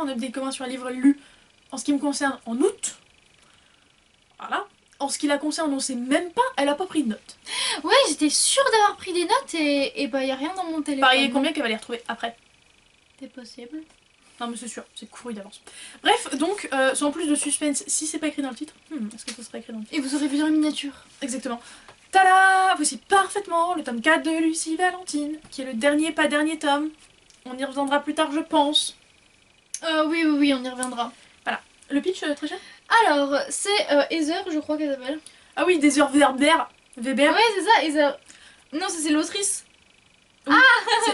un update commun sur un livre lu, en ce qui me concerne, en août. Voilà. En ce qui la concerne, on sait même pas, elle a pas pris de notes. Ouais, j'étais sûre d'avoir pris des notes et bah y a rien dans mon téléphone. Pariez combien qu'elle va les retrouver après? C'est possible. Non mais c'est sûr, c'est couru d'avance. Bref, donc, sans plus de suspense, si c'est pas écrit dans le titre, est-ce que ça serait écrit dans le titre? Et vous aurez vu en miniature. Exactement. Tada! Voici parfaitement le tome 4 de Lucie Valentine, qui est le dernier, pas dernier tome. On y reviendra plus tard, je pense. Oui, on y reviendra. Voilà. Le pitch, très cher? Alors, c'est Heather, je crois qu'elle s'appelle. Ah oui, des heures Weber. Weber. Ouais, c'est ça, Heather. Non, ça, c'est l'autrice. Oui.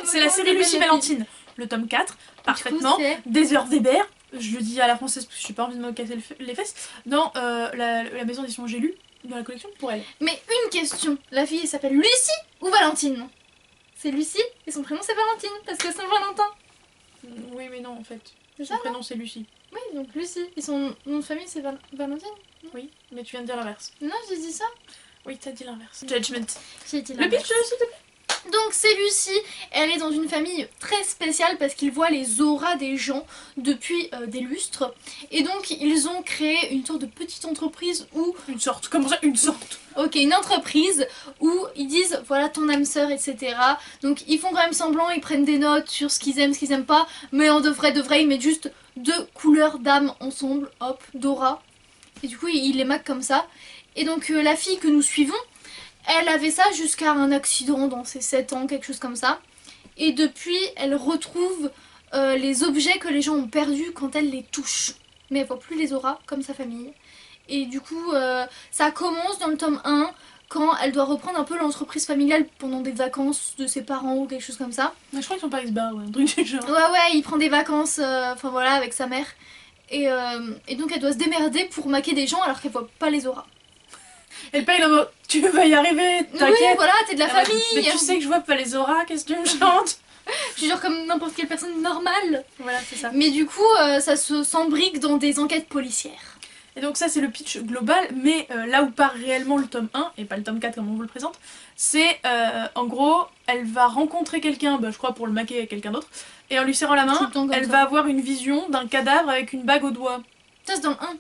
C'est la série Lucie Valentine. Le tome 4, parfaitement. Des heures Weber. Je le dis à la française parce que je n'ai pas envie de me casser les fesses. Dans la maison d'édition J'ai lu, dans la collection pour elle. Mais une question, la fille elle s'appelle Lucie ou Valentine? C'est Lucie et son prénom c'est Valentine parce que c'est Saint-Valentin. Oui mais non en fait. C'est Son ça, prénom c'est Lucie. Oui, donc Lucie. Et son nom de famille c'est Valentine? Oui, mais tu viens de dire l'inverse. Non, j'ai dit ça. Oui, t'as dit l'inverse. Judgment. J'ai dit Le l'inverse. pitch, s'il te plaît. Donc c'est Lucie, elle est dans une famille très spéciale parce qu'ils voient les auras des gens depuis des lustres. Et donc ils ont créé une sorte de petite entreprise où... Une sorte, comment ça, une sorte? Ok, une entreprise où ils disent voilà ton âme sœur, etc. Donc ils font quand même semblant, ils prennent des notes sur ce qu'ils aiment pas, mais en de vrai, ils mettent juste 2 couleurs d'âme ensemble, hop, d'aura. Et du coup ils les maquent comme ça. Et donc la fille que nous suivons, elle avait ça jusqu'à un accident dans ses 7 ans, quelque chose comme ça. Et depuis, elle retrouve les objets que les gens ont perdus quand elle les touche. Mais elle voit plus les auras, comme sa famille. Et du coup, ça commence dans le tome 1, quand elle doit reprendre un peu l'entreprise familiale pendant des vacances de ses parents ou quelque chose comme ça. Mais je crois qu'ils sont pas ex-bar, ouais, un truc du genre. Ouais, il prend des vacances, enfin voilà, avec sa mère. Et donc elle doit se démerder pour maquer des gens alors qu'elle voit pas les auras. Et pas il en mode, tu vas y arriver, t'inquiète. Oui, voilà, t'es de la famille. Mais tu sais que je vois pas les auras, qu'est-ce que tu me chantes? Je suis genre comme n'importe quelle personne normale. Voilà, c'est ça. Mais du coup, ça s'embrique dans des enquêtes policières. Et donc ça c'est le pitch global, mais là où part réellement le tome 1, et pas le tome 4 comme on vous le présente, c'est en gros, elle va rencontrer quelqu'un, je crois pour le maquer avec quelqu'un d'autre, et en lui serrant la main, elle va avoir une vision d'un cadavre avec une bague au doigt. Ça c'est dans le 1.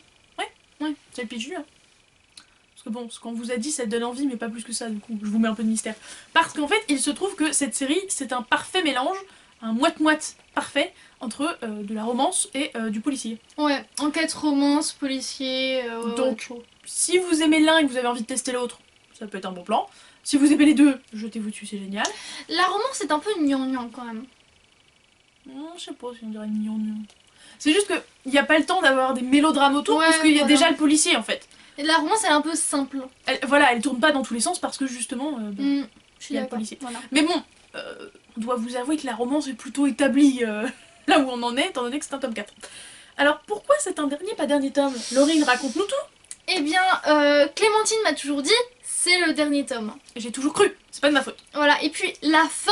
Ouais, c'est le pitch du 1. Parce que bon, ce qu'on vous a dit, ça donne envie, mais pas plus que ça, du coup, je vous mets un peu de mystère. Parce qu'en fait, il se trouve que cette série, c'est un parfait mélange, un moite-moite parfait, entre de la romance et du policier. Ouais, enquête, romance, policier... Donc, si vous aimez l'un et que vous avez envie de tester l'autre, ça peut être un bon plan. Si vous aimez les deux, jetez-vous dessus, c'est génial. La romance est un peu gnangnan quand même. Je sais pas si on dirait gnangnan. C'est juste qu'il n'y a pas le temps d'avoir des mélodrames autour, Ouais, parce qu'il y a voilà. déjà le policier en fait. Et la romance elle est un peu simple. Elle tourne pas dans tous les sens parce que justement, Je suis il y a le d'accord. policier. Voilà. Mais bon, on doit vous avouer que la romance est plutôt établie là où on en est, étant donné que c'est un tome 4. Alors pourquoi c'est un dernier, pas dernier tome? Laurine, raconte-nous tout. Eh bien, Clémentine m'a toujours dit, c'est le dernier tome. J'ai toujours cru, c'est pas de ma faute. Voilà, et puis la fin,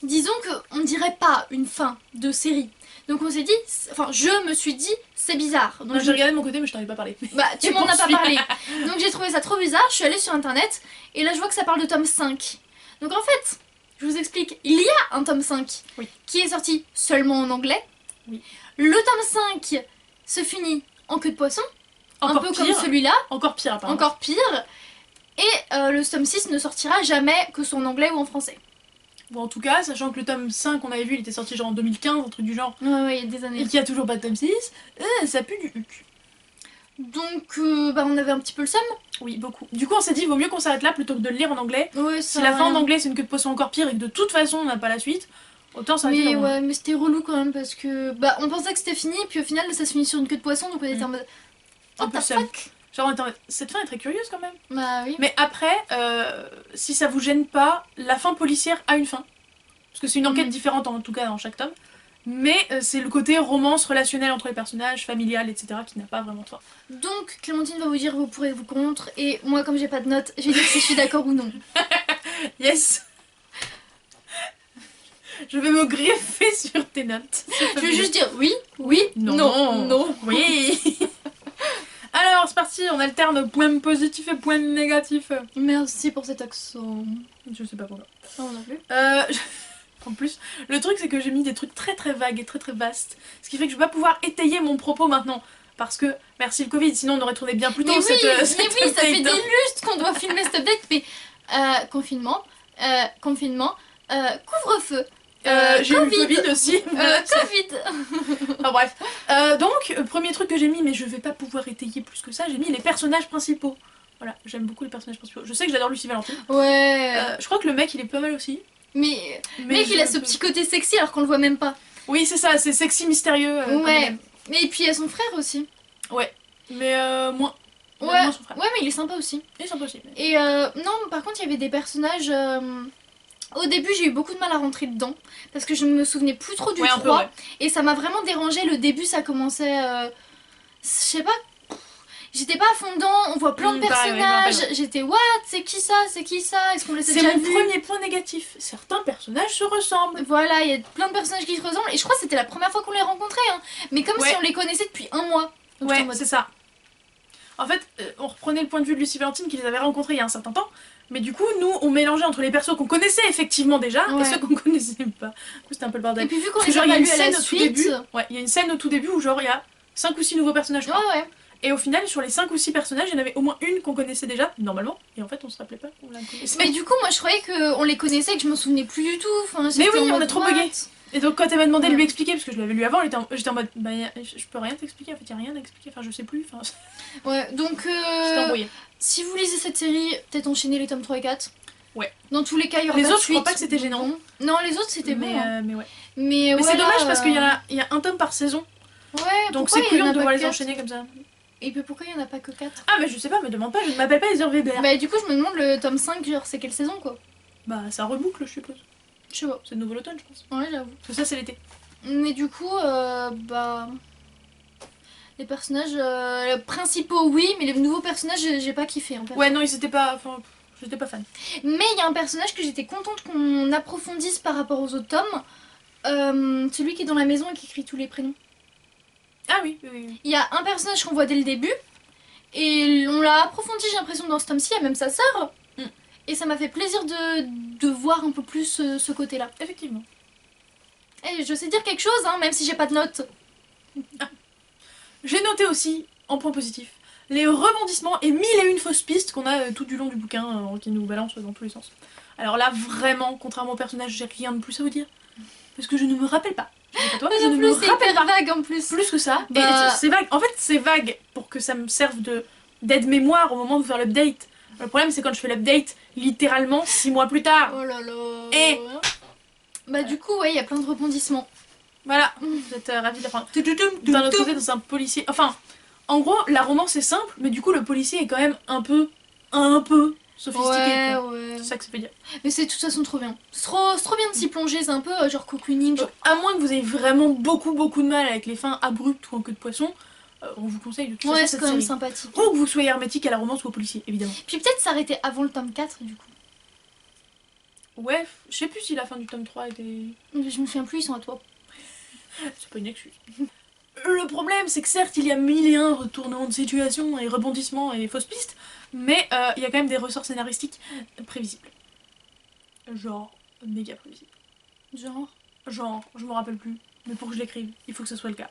disons qu'on dirait pas une fin de série. Donc on s'est dit, enfin je me suis dit, c'est bizarre. Donc J'ai regardé de mon côté mais je t'en ai pas parlé. Bah tu m'en as pas parlé. Donc j'ai trouvé ça trop bizarre, je suis allée sur internet et là je vois que ça parle de tome 5. Donc en fait, je vous explique, il y a un tome 5 qui est sorti seulement en anglais. Oui. Le tome 5 se finit en queue de poisson, Encore un peu pire. comme celui-là. Encore pire apparemment. Encore pire. Et le tome 6 ne sortira jamais que soit en anglais ou en français. Bon en tout cas, sachant que le tome 5 on avait vu il était sorti genre en 2015, un truc du genre. Ouais, il y a des années. Et qu'il y a toujours pas de tome 6, ça pue du huc. Donc on avait un petit peu le seum. Oui, beaucoup. Du coup on s'est dit, vaut mieux qu'on s'arrête là plutôt que de le lire en anglais. Ouais, Si la fin en anglais c'est une queue de poisson encore pire et que de toute façon on n'a pas la suite, autant s'arrêter là. Mais c'était relou quand même parce que on pensait que c'était fini puis au final ça se finit sur une queue de poisson donc on était en mode Un peu seum. Genre cette fin est très curieuse quand même. Bah oui. Mais après, si ça vous gêne pas, la fin policière a une fin. Parce que c'est une enquête différente en tout cas dans chaque tome. Mais c'est le côté romance relationnelle entre les personnages, familial, etc. qui n'a pas vraiment de fin. Donc Clémentine va vous dire vous pourrez vous contre et moi comme j'ai pas de notes, je vais dire si je suis d'accord ou non. Yes. Je vais me greffer sur tes notes. Je vais juste dire oui, non. Oui. Alors c'est parti, on alterne point positif et point négatif. Merci pour cet accent. Je sais pas pourquoi. Oh non plus. En plus, le truc c'est que j'ai mis des trucs très très vagues et très très vastes. Ce qui fait que je vais pas pouvoir étayer mon propos maintenant. Parce que, merci le Covid, sinon on aurait tourné bien plus tôt mais cette, oui, cette mais oui, ça fait des update. lustres qu'on doit filmer cette update, mais confinement, couvre-feu, J'ai eu le Covid aussi. Voilà, Covid. enfin bref. Donc, premier truc que j'ai mis, mais je vais pas pouvoir étayer plus que ça, j'ai mis les personnages principaux. Voilà, j'aime beaucoup les personnages principaux. Je sais que j'adore Lucie Valentine. Ouais. Je crois que le mec il est pas mal aussi. Mais mec, il a ce je- petit côté sexy alors qu'on le voit même pas. Oui, c'est ça, c'est sexy mystérieux. comme on Ouais. aime. Et puis il y a son frère aussi. Ouais. Mais moins. Ouais. Moins son frère. Ouais, mais il est sympa aussi. Il est sympa aussi. Et non, par contre, il y avait des personnages. Au début, j'ai eu beaucoup de mal à rentrer dedans parce que je me souvenais plus trop du Ouais, 3 un peu, ouais. et ça m'a vraiment dérangé. Le début, ça commençait. Je sais pas. J'étais pas à fond dedans, on voit plein de pareil, ouais, personnages. je me rappelle. J'étais what? C'est qui ça? C'est qui ça? Est-ce qu'on les a C'est déjà mon vus? premier point négatif. Certains personnages se ressemblent. Voilà, il y a plein de personnages qui se ressemblent et je crois que c'était la première fois qu'on les rencontrait. Hein. Mais comme Ouais. si on les connaissait depuis un mois. Donc j'étais Ouais, en mode, c'est ça. En fait, on reprenait le point de vue de Lucie Valentine qui les avait rencontrés il y a un certain temps. Mais du coup, nous, on mélangeait entre les persos qu'on connaissait effectivement déjà Ouais. et ceux qu'on connaissait pas. Du coup, c'était un peu le Et bordel. puis vu qu'on Parce que les genre, a il y a pas une lus à la scène au tout suite. début. Ouais, il y a une scène au tout début où genre il y a 5 ou 6 nouveaux personnages. je crois. Ouais, ouais. Et au final, sur les 5 ou 6 personnages, il y en avait au moins une qu'on connaissait déjà, normalement. Et en fait, on se rappelait pas qu'on la connaissait. Mais du coup, moi je croyais qu'on les connaissait et que je me souvenais plus du tout. Enfin, Mais j'étais oui, en on mode, a trop what? bugué. Et donc, quand elle m'a demandé de Ouais. lui expliquer, parce que je l'avais lu avant, j'étais en mode, bah, je peux rien t'expliquer, en fait, y a rien à expliquer, enfin, je sais plus, enfin, Ouais, donc j'étais embrouillée. si vous lisez cette série, peut-être enchaîner les tomes 3 et 4. Ouais. Dans tous les cas, il y aura Les pas de autres, je crois suite. pas que c'était gênant. Non, les autres c'était bon. Hein. Mais ouais. Mais Mais c'est voilà, dommage parce qu'il y y a un tome par saison, Ouais, donc pourquoi c'est il y en couillon a de pas devoir que les 4? enchaîner comme ça. Et puis pourquoi il y en a pas que 4? Ah, mais je sais pas, me demande pas, je ne m'appelle pas Heather Weber. Bah, du coup, je me demande le tome 5, genre, c'est quelle saison quoi? Bah, ça reboucle, je suppose. Je sais pas. C'est le nouveau automne, je pense. Ouais, j'avoue. Parce que ça, c'est l'été. Mais du coup, bah. Les personnages principaux, oui, mais les nouveaux personnages, j'ai pas kiffé en fait. Ouais, non, ils étaient pas. Enfin, j'étais pas fan. Mais il y a un personnage que j'étais contente qu'on approfondisse par rapport aux autres tomes. Celui qui est dans la maison et qui écrit tous les prénoms. Ah oui, oui, oui. Il y a un personnage qu'on voit dès le début. Et on l'a approfondi, j'ai l'impression, dans ce tome-ci. Il y a même sa sœur. Mm. Et ça m'a fait plaisir de voir un peu plus ce côté-là. Effectivement. Et je sais dire quelque chose, hein, même si j'ai pas de notes. J'ai noté aussi, en point positif, les rebondissements et 1001 fausses pistes qu'on a tout du long du bouquin qui nous balance dans tous les sens. Alors là, vraiment, contrairement au personnage, j'ai rien de plus à vous dire. Parce que je ne me rappelle pas. Je sais pas toi, mais je En ne plus, me c'est rappelle hyper pas vague en plus. plus que ça. Bah- Et c'est vague. En fait, c'est vague pour que ça me serve d'aide-mémoire au moment de faire l'update. Le problème, c'est quand je fais l'update, littéralement 6 mois plus tard. Oh là là. Et- Bah, du coup, ouais, il y a plein de rebondissements. Voilà, vous êtes ravis de l'apprendre. D'un autre côté, dans un policier. Enfin, en gros, la romance est simple, mais du coup, le policier est quand même un peu sophistiqué. Ouais, quoi. ouais. C'est ça que ça veut dire. Mais c'est de toute façon trop bien. C'est trop bien de s'y plonger, c'est un peu genre cocooning. Genre... À moins que vous ayez vraiment beaucoup de mal avec les fins abruptes ou en queue de poisson, on vous conseille de toute Ouais, façon c'est cette quand même série. sympathique. Ou que vous soyez hermétique à la romance ou au policier, évidemment. Puis peut-être s'arrêter avant le tome 4 du coup. Ouais, je sais plus si la fin du tome 3 était... Je me souviens plus, ils sont à toi. C'est pas une excuse. Le problème, c'est que certes, il y a 1001 retournements de situation et rebondissements et fausses pistes, mais il y a quand même des ressorts scénaristiques prévisibles. Genre, méga prévisibles. Genre. Je me rappelle plus, mais pour que je l'écrive, il faut que ce soit le cas.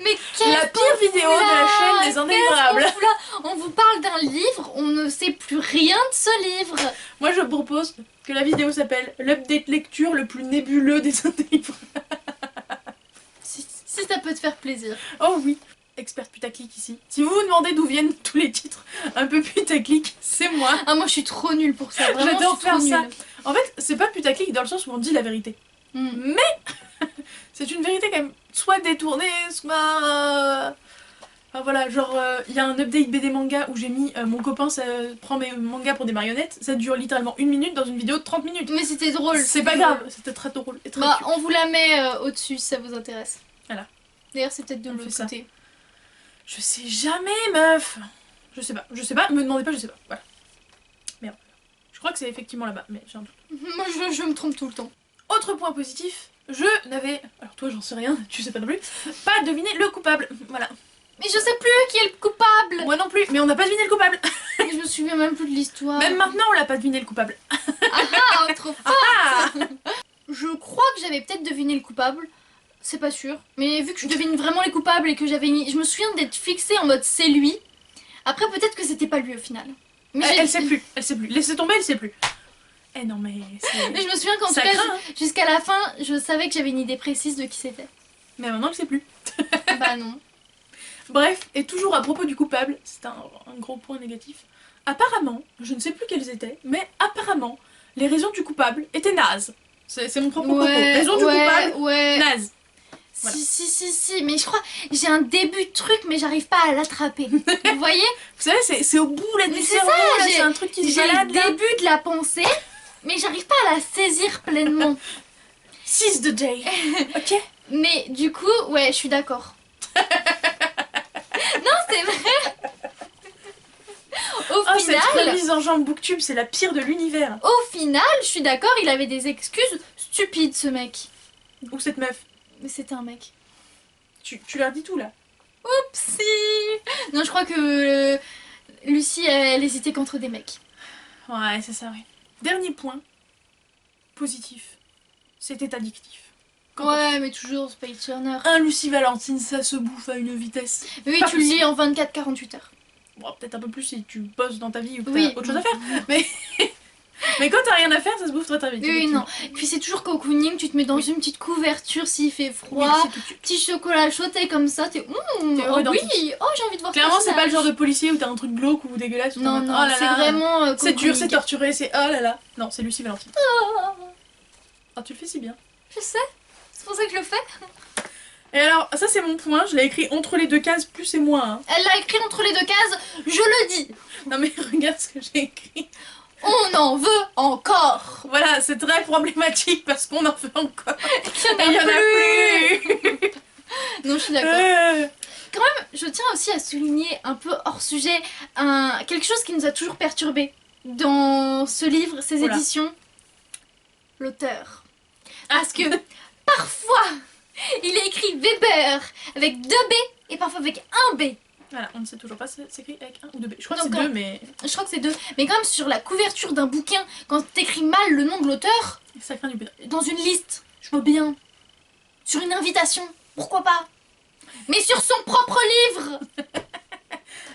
Mais La pire vidéo de la chaîne des indésirables. On vous parle d'un livre, on ne sait plus rien de ce livre. Moi, je propose que la vidéo s'appelle l'update lecture le plus nébuleux des indésirables. Si ça peut te faire plaisir. Oh oui, experte putaclic ici. Si vous vous demandez d'où viennent tous les titres un peu putaclic, c'est moi. Ah, moi je suis trop nulle pour ça. Vraiment, J'adore je suis trop faire ça. nulle. En fait, c'est pas putaclic dans le sens où on dit la vérité. Mm. Mais c'est une vérité quand même soit détournée, soit... Enfin voilà, genre il y a un update BD manga où j'ai mis mon copain ça prend mes mangas pour des marionnettes, ça dure littéralement 1 minute dans une vidéo de 30 minutes. Mais c'était drôle. C'est pas grave, c'était très drôle et très Bah, cute. on vous la met au-dessus si ça vous intéresse. Voilà. D'ailleurs, c'est peut-être de On l'autre fait ça. côté. Je sais jamais meuf. Je sais pas, me demandez pas, je sais pas. Voilà. Merde. Je crois que c'est effectivement là-bas, mais j'ai un doute. Moi je me trompe tout le temps. Autre point positif, je n'avais, alors toi j'en sais rien, tu sais pas non plus, pas deviné le coupable. Voilà. Mais je sais plus qui est le coupable. Moi non plus, mais on n'a pas deviné le coupable. Mais je me souviens même plus de l'histoire. Même maintenant on l'a pas deviné le coupable. Ah, trop fort. Ah. Je crois que j'avais peut-être deviné le coupable. C'est pas sûr. Mais vu que je devine vraiment les coupables et que je me souviens d'être fixée en mode c'est lui. Après, peut-être que c'était pas lui au final. Mais Elle sait plus, Laissez tomber, elle sait plus. Eh non, mais c'est... Mais je me souviens qu'en tout Ça cas, craint, hein. jusqu'à la fin, je savais que j'avais une idée précise de qui c'était. Mais maintenant, elle sait plus. Bah non. Bref, et toujours à propos du coupable, c'est un gros point négatif. Apparemment, je ne sais plus quelles étaient, mais apparemment, les raisons du coupable étaient nazes. C'est mon propre propos. Raison du coupable, naze. Voilà. Si, mais je crois, j'ai un début de truc, mais j'arrive pas à l'attraper. Vous voyez? Vous savez, c'est au bout, la Mais différence, c'est ça, c'est un truc qui se J'ai balade, le là. début de la pensée, mais j'arrive pas à la saisir pleinement. Seize the day. Ok. Mais du coup, ouais, je suis d'accord. Non, c'est vrai. Au Oh, cette final, remise en jambe booktube, c'est la pire de l'univers. au final, je suis d'accord, il avait des excuses stupides, ce mec. Ou cette meuf. Mais c'était un mec. Tu leur dis tout, là. Oupsie. Non, je crois que Lucie, elle hésitait qu'entre des mecs. Ouais, c'est ça, oui. Dernier point. Positif. C'était addictif. Ouais, mais toujours Spade Turner. Un Lucie Valentine, ça se bouffe à une vitesse. Oui, Pas tu le lis en 24-48 heures. Bon, peut-être un peu plus si tu bosses dans ta vie ou que Oui. t'as autre chose à faire. Mais quand t'as rien à faire, ça se bouffe très vite. Oui, non. Puis c'est toujours cocooning, tu te mets dans une petite couverture s'il fait froid. Petit chocolat chaud, t'es comme ça, t'es T'es oh heureux dans oui, tout. oh j'ai envie de voir Clairement, ça. c'est pas le genre de policier où t'as un truc glauque ou dégueulasse. Non, oh non, là c'est là, vraiment c'est dur, cocooning. c'est torturé, c'est oh là là. Non, c'est Lucie Valentine. Ah, Ah, tu le fais si bien. je sais, c'est pour ça que je le fais. Et alors, ça c'est mon point, je l'ai écrit entre les deux cases, plus et moins. Hein. Elle l'a écrit entre les deux cases, je le dis. Non mais regarde ce que j'ai écrit. On en veut encore. Voilà, c'est très problématique parce qu'on en fait encore. Il Il y en a plus. Non, je suis d'accord. Quand même, je tiens aussi à souligner un peu hors sujet quelque chose qui nous a toujours perturbé dans ce livre, ces Oula. éditions. L'auteur. Parce que parfois, il est écrit Weber avec 2 B et parfois avec 1 B. Voilà, on ne sait toujours pas si c'est écrit avec 1 ou 2 B. Je crois que Donc, c'est 2, mais Je crois que c'est 2. Mais quand même, sur la couverture d'un bouquin, quand t'écris mal le nom de l'auteur, ça craint du bien. dans une liste, je veux bien. Sur une invitation, pourquoi pas. Mais sur son propre livre.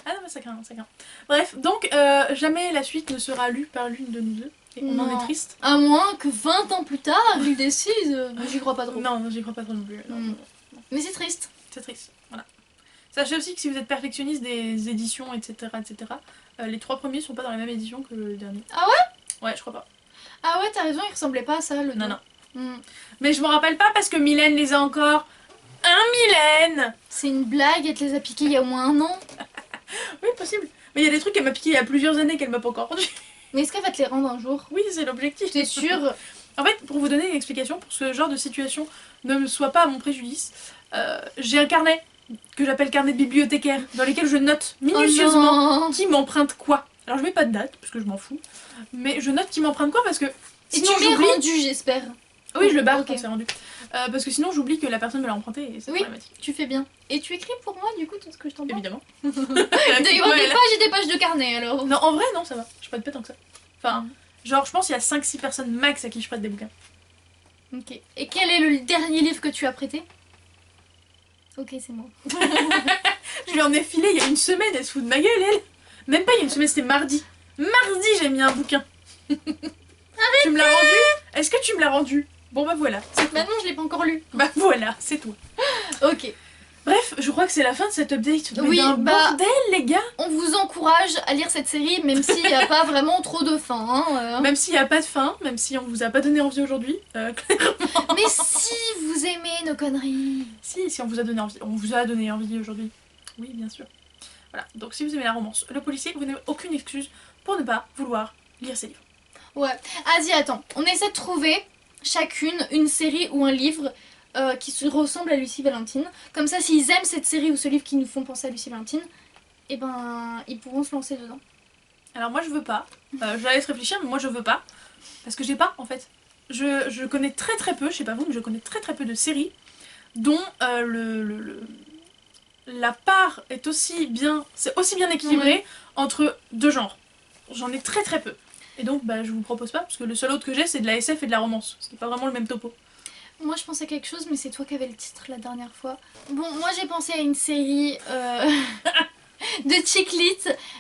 Ah non, mais ça craint, ça craint. Bref, donc jamais la suite ne sera lue par l'une de nous deux. Et on en Non. est triste. À moins que 20 ans plus tard, il décide. J'y crois pas trop. Non, j'y crois pas trop non plus. Non, Mm. non, non. Mais c'est triste. C'est triste. Voilà. Sachez aussi que si vous êtes perfectionniste des éditions, etc., les 3 premiers sont pas dans la même édition que le dernier. Ah ouais? Ouais, je crois pas. Ah ouais, t'as raison, il ressemblait pas à ça, le Non, dos. non. Mm. Mais je me rappelle pas parce que Mylène les a encore. Mylène! C'est une blague, elle te les a piqués il y a au moins 1 an. Oui, possible. Mais il y a des trucs qu'elle m'a piqué il y a plusieurs années qu'elle m'a pas encore rendu. Mais est-ce qu'elle va te les rendre un jour? Oui, c'est l'objectif. T'es sûre? En fait, pour vous donner une explication, pour que ce genre de situation ne me soit pas à mon préjudice, j'ai un carnet que j'appelle carnet de bibliothécaire, dans lequel je note minutieusement Oh non. qui m'emprunte quoi. Alors je mets pas de date, parce que je m'en fous, mais je note qui m'emprunte quoi parce que Et sinon tu l'es j'oublie. rendu, j'espère. Ah oui, je le barre Ok. quand c'est rendu. Parce que sinon j'oublie que la personne me l'a emprunté et c'est Oui. problématique. Tu fais bien. Et tu écris pour moi, du coup, tout ce que je t'en parle? Évidemment. Il doit y avoir des pages et des pages de carnet, alors. Non, en vrai, non, ça va. Je prête pas tant que ça. Enfin, genre, je pense qu'il y a 5-6 personnes max à qui je prête des bouquins. Ok. Et quel est le dernier livre que tu as prêté? Ok, c'est moi. Je lui en ai filé il y a 1 semaine, elle se fout de ma gueule, elle. Même pas il y a 1 semaine, c'était mardi. Mardi, j'ai mis un bouquin. Tu me l'as rendu? Est-ce que tu me l'as rendu? Bon bah voilà, c'est tout. Bah non, je l'ai pas encore lu. Bah voilà, c'est tout. Ok. Bref, je crois que c'est la fin de cette update. Mais Oui, d'un bah- bordel, les gars. On vous encourage à lire cette série, même s'il n'y a pas vraiment trop de fin. Hein, Même s'il n'y a pas de fin, même si on vous a pas donné envie aujourd'hui, clairement. Mais si vous aimez nos conneries. Si on vous a donné envie. On vous a donné envie aujourd'hui. Oui, bien sûr. Voilà, donc si vous aimez la romance, le policier, vous n'avez aucune excuse pour ne pas vouloir lire ces livres. Ouais. Vas-y, attends. On essaie de trouver chacune une série ou un livre qui se ressemble à Lucie Valentine. Comme ça, s'ils aiment cette série ou ce livre qui nous font penser à Lucie Valentine, et ben, ils pourront se lancer dedans. Alors moi je veux pas, je la laisse réfléchir, mais moi je veux pas, parce que j'ai pas en fait. Je connais très peu, je sais pas vous, mais je connais très peu de séries dont la part est aussi bien, c'est aussi bien équilibré Ouais. entre deux genres. J'en ai très peu. Et donc bah je vous propose pas, parce que le seul autre que j'ai c'est de la SF et de la romance, ce qui n'est pas vraiment le même topo. Moi je pensais à quelque chose, mais c'est toi qui avais le titre la dernière fois. Bon, moi j'ai pensé à une série de chick lit.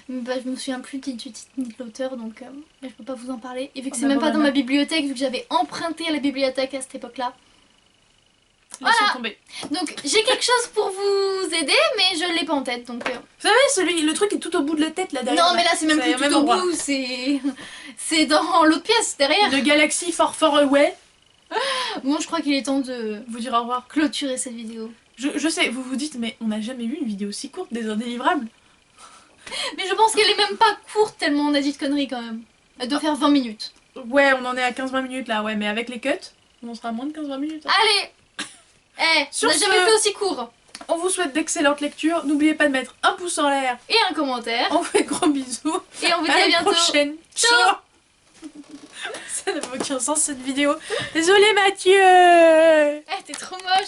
Bah, je me souviens plus du titre ni de l'auteur, donc je peux pas vous en parler. Et vu que c'est même pas dans ma bibliothèque, vu que j'avais emprunté à la bibliothèque à cette époque-là. Voilà. Donc j'ai quelque chose pour vous aider, mais je l'ai pas en tête, donc... Vous savez, le truc est tout au bout de la tête là derrière. Non mais là c'est même plus tout au bout, c'est dans l'autre pièce derrière. The Galaxy Far Far Away. Bon, je crois qu'il est temps de vous dire au revoir, clôturer cette vidéo. Je sais, vous vous dites, mais on n'a jamais vu une vidéo si courte des Indélivrables. Mais je pense qu'elle est même pas courte tellement on a dit de conneries quand même. Elle doit faire 20 minutes. Ouais, on en est à 15-20 minutes là, ouais, mais avec les cuts, on en sera à moins de 15-20 minutes. Hein. Allez, on n'a jamais fait aussi court. On vous souhaite d'excellentes lectures. N'oubliez pas de mettre un pouce en l'air et un commentaire. On vous fait gros bisous. Et on vous dit à bientôt. Prochaine. Ciao. Ça n'a aucun sens cette vidéo. Désolée Mathieu. T'es trop moche.